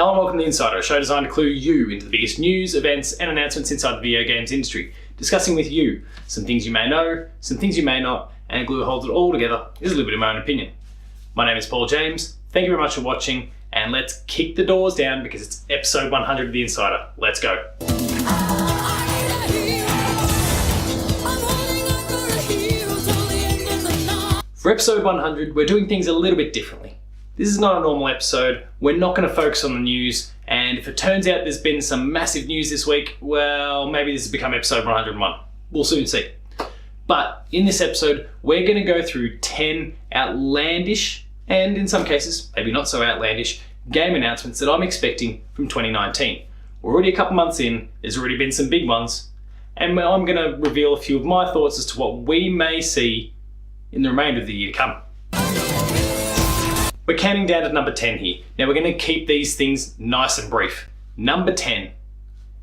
Hello and welcome to The Insider, a show designed to clue you into the biggest news, events and announcements inside the video games industry, discussing with you some things you may know, some things you may not, and a glue that holds it all together is a little bit of my own opinion. My name is Paul James, thank you very much for watching, and let's kick the doors down because it's episode 100 of The Insider. Let's go. For episode 100, we're doing things a little bit differently. This is not a normal episode, we're not going to focus on the news, and if it turns out there's been some massive news this week, well, maybe this has become episode 101. We'll soon see. But in this episode, we're going to go through 10 outlandish, and in some cases, maybe not so outlandish, game announcements that I'm expecting from 2019. We're already a couple months in, there's already been some big ones, and I'm going to reveal a few of my thoughts as to what we may see in the remainder of the year to come. We're counting down to number 10 here. Now we're going to keep these things nice and brief. Number 10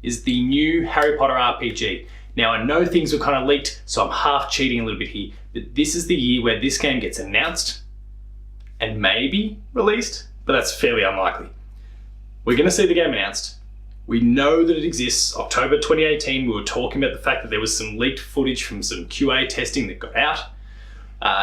is the new Harry Potter RPG. Now I know things were kind of leaked, so I'm half cheating a little bit here, but this is the year where this game gets announced and maybe released, but that's fairly unlikely. We're going to see the game announced. We know that it exists. October 2018, we were talking about the fact that there was some leaked footage from some QA testing that got out.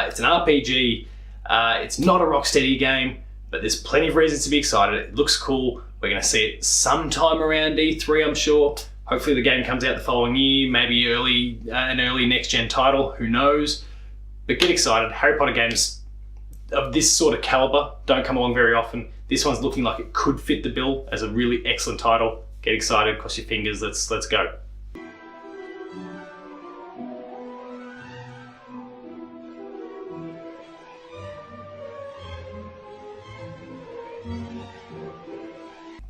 It's an RPG. It's not a Rocksteady game, but there's plenty of reasons to be excited. It looks cool. We're going to see it sometime around E3, I'm sure. Hopefully the game comes out the following year, maybe an early next-gen title, who knows. But get excited. Harry Potter games of this sort of caliber don't come along very often. This one's looking like it could fit the bill as a really excellent title. Get excited, cross your fingers, let's go.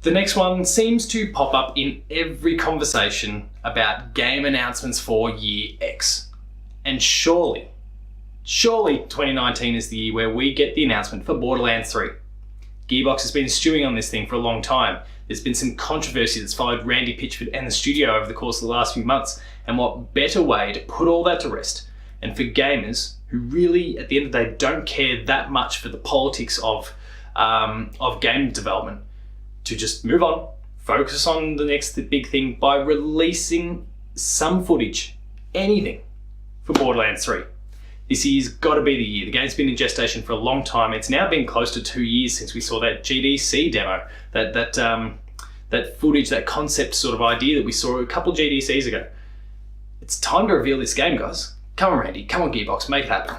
The next one seems to pop up in every conversation about game announcements for year X. And surely 2019 is the year where we get the announcement for Borderlands 3. Gearbox has been stewing on this thing for a long time. There's been some controversy that's followed Randy Pitchford and the studio over the course of the last few months, and what better way to put all that to rest, and for gamers who really, at the end of the day, don't care that much for the politics of game development, to just move on, focus on the next big thing by releasing some footage, anything, for Borderlands 3. This year's got to be the year. The game's been in gestation for a long time. It's now been close to 2 years since we saw that GDC demo, that footage, that concept sort of idea that we saw a couple of GDCs ago. It's time to reveal this game, guys. Come on, Randy. Come on, Gearbox. Make it happen.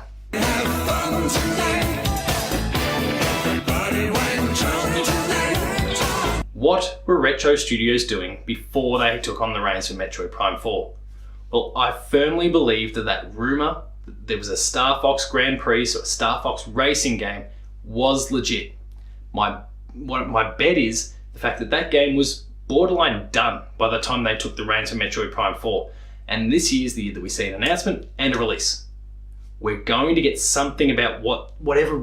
What were Retro Studios doing before they took on the reins for Metroid Prime 4? Well, I firmly believe that rumour that there was a Star Fox Grand Prix or a Star Fox racing game was legit. My bet is the fact that game was borderline done by the time they took the reins for Metroid Prime 4. And this year is the year that we see an announcement and a release. We're going to get something about whatever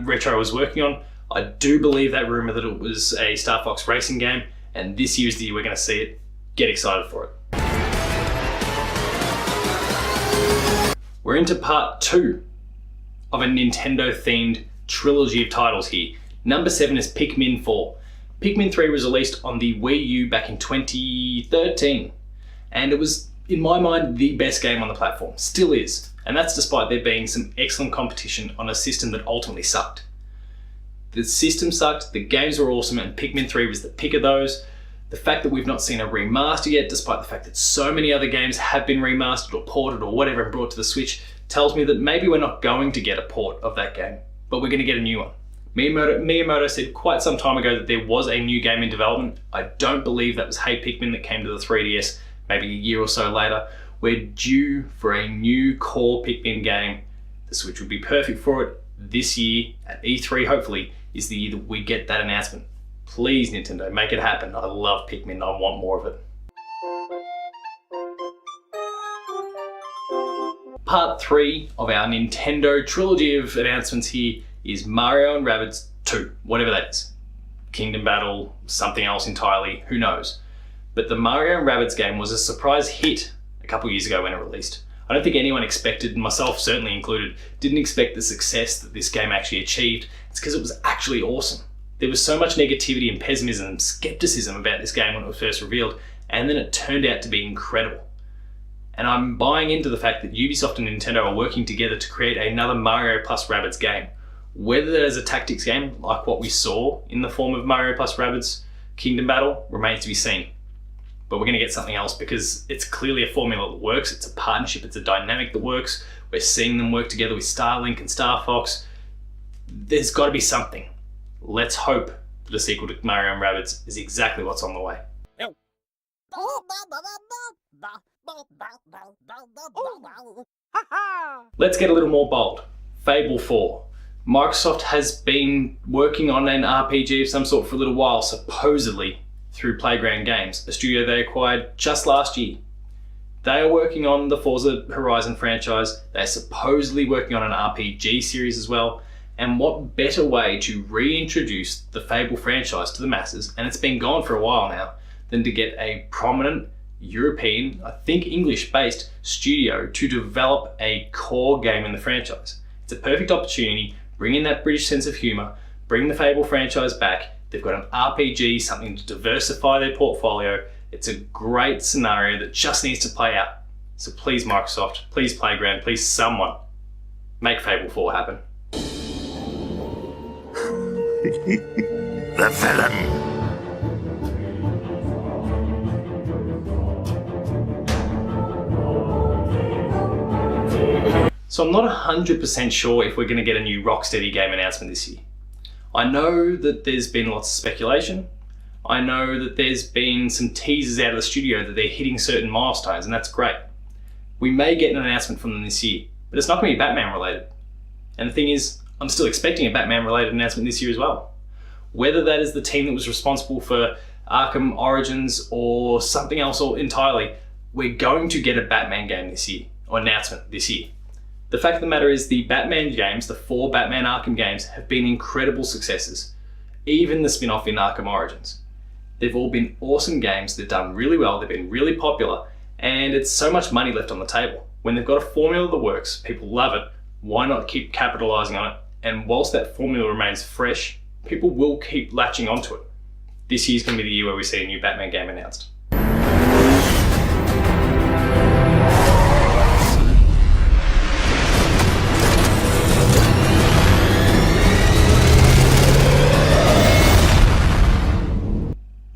Retro was working on. I do believe that rumour that it was a Star Fox racing game, and this year's the year we're going to see it. Get excited for it. We're into part 2 of a Nintendo-themed trilogy of titles here. Number 7 is Pikmin 4. Pikmin 3 was released on the Wii U back in 2013, and it was, in my mind, the best game on the platform. Still is, and that's despite there being some excellent competition on a system that ultimately sucked. The system sucked, the games were awesome, and Pikmin 3 was the pick of those. The fact that we've not seen a remaster yet, despite the fact that so many other games have been remastered or ported or whatever and brought to the Switch, tells me that maybe we're not going to get a port of that game, but we're going to get a new one. Miyamoto said quite some time ago that there was a new game in development. I don't believe that was Hey Pikmin that came to the 3DS maybe a year or so later. We're due for a new core Pikmin game. The Switch would be perfect for it. This year, at E3 hopefully, is the year that we get that announcement. Please, Nintendo, make it happen. I love Pikmin, I want more of it. Part 3 of our Nintendo trilogy of announcements here is Mario & Rabbids 2, whatever that is. Kingdom Battle, something else entirely, who knows. But the Mario & Rabbids game was a surprise hit a couple years ago when it released. I don't think anyone expected, myself certainly included, didn't expect the success that this game actually achieved. It's because it was actually awesome. There was so much negativity and pessimism and skepticism about this game when it was first revealed, and then it turned out to be incredible. And I'm buying into the fact that Ubisoft and Nintendo are working together to create another Mario plus Rabbids game. Whether that is a tactics game like what we saw in the form of Mario plus Rabbids Kingdom Battle remains to be seen. But we're going to get something else because it's clearly a formula that works. It's a partnership, it's a dynamic that works. We're seeing them work together with Starlink and Star Fox. There's got to be something. Let's hope that a sequel to Mario and Rabbids is exactly what's on the way. Let's get a little more bold. Fable 4. Microsoft has been working on an RPG of some sort for a little while, supposedly through Playground Games, a studio they acquired just last year. They are working on the Forza Horizon franchise. They're supposedly working on an RPG series as well. And what better way to reintroduce the Fable franchise to the masses, and it's been gone for a while now, than to get a prominent European, I think English-based studio to develop a core game in the franchise. It's a perfect opportunity, bring in that British sense of humour, bring the Fable franchise back. They've got an RPG, something to diversify their portfolio. It's a great scenario that just needs to play out. So please Microsoft, please Playground, please someone, make Fable 4 happen. The villain. So I'm not 100% sure if we're going to get a new Rocksteady game announcement this year. I know that there's been lots of speculation. I know that there's been some teasers out of the studio that they're hitting certain milestones, and that's great. We may get an announcement from them this year, but it's not going to be Batman related. And the thing is, I'm still expecting a Batman related announcement this year as well. Whether that is the team that was responsible for Arkham Origins or something else entirely, we're going to get a Batman game this year, or announcement this year. The fact of the matter is the Batman games, the 4 Batman Arkham games, have been incredible successes. Even the spin-off in Arkham Origins. They've all been awesome games, they've done really well, they've been really popular, and it's so much money left on the table. When they've got a formula that works, people love it, why not keep capitalising on it? And whilst that formula remains fresh, people will keep latching onto it. This year's going to be the year where we see a new Batman game announced.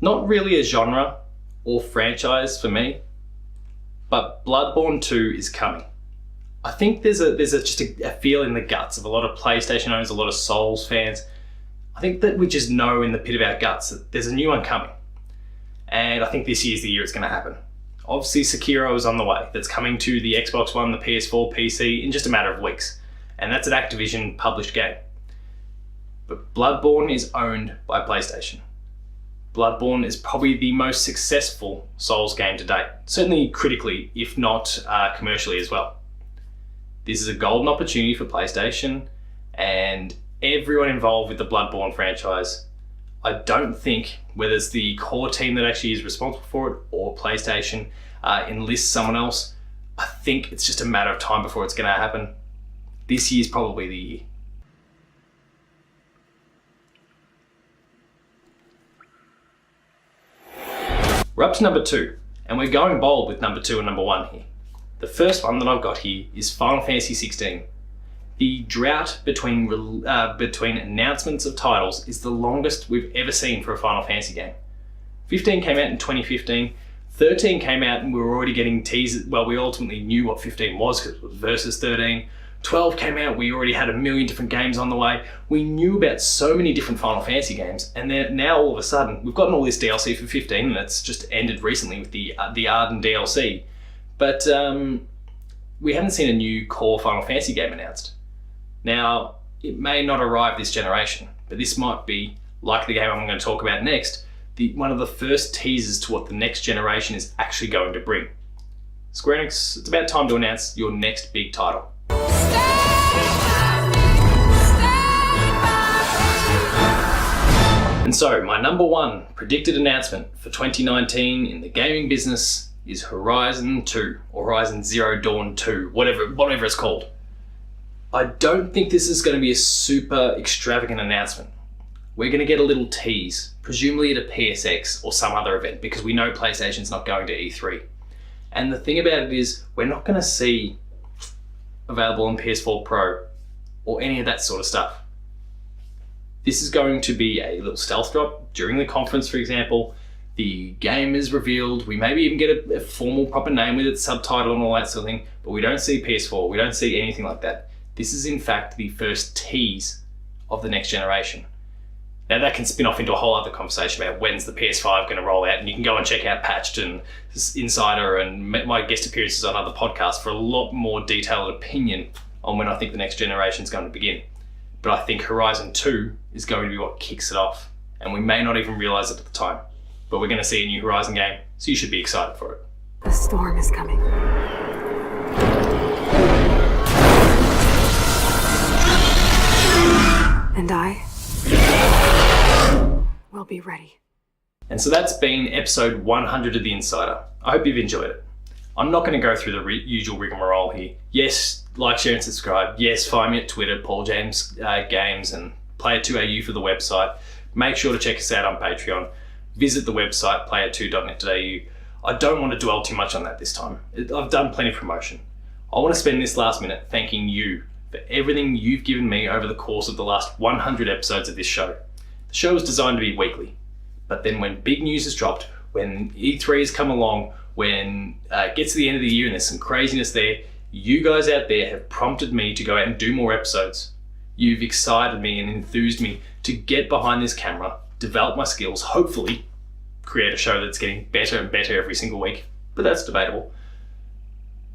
Not really a genre or franchise for me, but Bloodborne 2 is coming. I think there's just a feel in the guts of a lot of PlayStation owners, a lot of Souls fans. I think that we just know in the pit of our guts that there's a new one coming. And I think this year's the year it's going to happen. Obviously Sekiro is on the way. That's coming to the Xbox One, the PS4, PC in just a matter of weeks. And that's an Activision published game. But Bloodborne is owned by PlayStation. Bloodborne is probably the most successful Souls game to date. Certainly critically, if not commercially as well. This is a golden opportunity for PlayStation and everyone involved with the Bloodborne franchise. I don't think, whether it's the core team that actually is responsible for it or PlayStation enlists someone else, I think it's just a matter of time before it's going to happen. This year's probably the year. We're up to number 2, and we're going bold with number 2 and number 1 here. The first one that I've got here is Final Fantasy 16. The drought between announcements of titles is the longest we've ever seen for a Final Fantasy game. 15 came out in 2015, 13 came out and we were already getting teasers. Well, we ultimately knew what 15 was because it was versus 13. 12 came out, we already had a million different games on the way. We knew about so many different Final Fantasy games, and then now all of a sudden, we've gotten all this DLC for 15, and it's just ended recently with the Arden DLC. But we haven't seen a new core Final Fantasy game announced. Now, it may not arrive this generation, but this might be, like the game I'm going to talk about next, one of the first teasers to what the next generation is actually going to bring. Square Enix, it's about time to announce your next big title. And so, my number 1 predicted announcement for 2019 in the gaming business is Horizon 2, or Horizon Zero Dawn 2, whatever it's called. I don't think this is going to be a super extravagant announcement. we're going to get a little tease, presumably at a PSX or some other event, because we know PlayStation's not going to E3. And the thing about it is, we're not going to see available on PS4 Pro or any of that sort of stuff. This is going to be a little stealth drop during the conference, for example. The game is revealed. We maybe even get a formal proper name with its subtitle and all that sort of thing, but we don't see PS4. We don't see anything like that. This is in fact the first tease of the next generation. Now that can spin off into a whole other conversation about when's the PS5 going to roll out, and you can go and check out Patched and Insider and my guest appearances on other podcasts for a lot more detailed opinion on when I think the next generation is going to begin. But I think Horizon 2 is going to be what kicks it off, and we may not even realise it at the time. But we're going to see a new Horizon game, so you should be excited for it. The storm is coming. And I will be ready. And so that's been episode 100 of The Insider. I hope you've enjoyed it. I'm not going to go through the usual rigmarole here. Yes, like, share and subscribe. Yes, find me at Twitter, Paul James Games, and Player2AU for the website. Make sure to check us out on Patreon. Visit the website, player2.net.au. I don't want to dwell too much on that this time. I've done plenty of promotion. I want to spend this last minute thanking you for everything you've given me over the course of the last 100 episodes of this show. The show was designed to be weekly, but then when big news has dropped, when E3 has come along, when it gets to the end of the year and there's some craziness there, you guys out there have prompted me to go out and do more episodes. You've excited me and enthused me to get behind this camera, develop my skills, hopefully create a show that's getting better and better every single week, but that's debatable.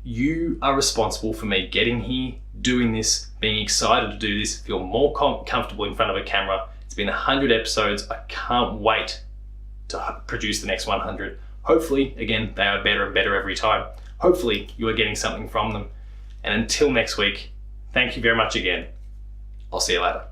You are responsible for me getting here, doing this, being excited to do this, feel more comfortable in front of a camera. It's been 100 episodes. I can't wait to produce the next 100. Hopefully, again, they are better and better every time. Hopefully, you are getting something from them. And until next week, thank you very much again. I'll see you later.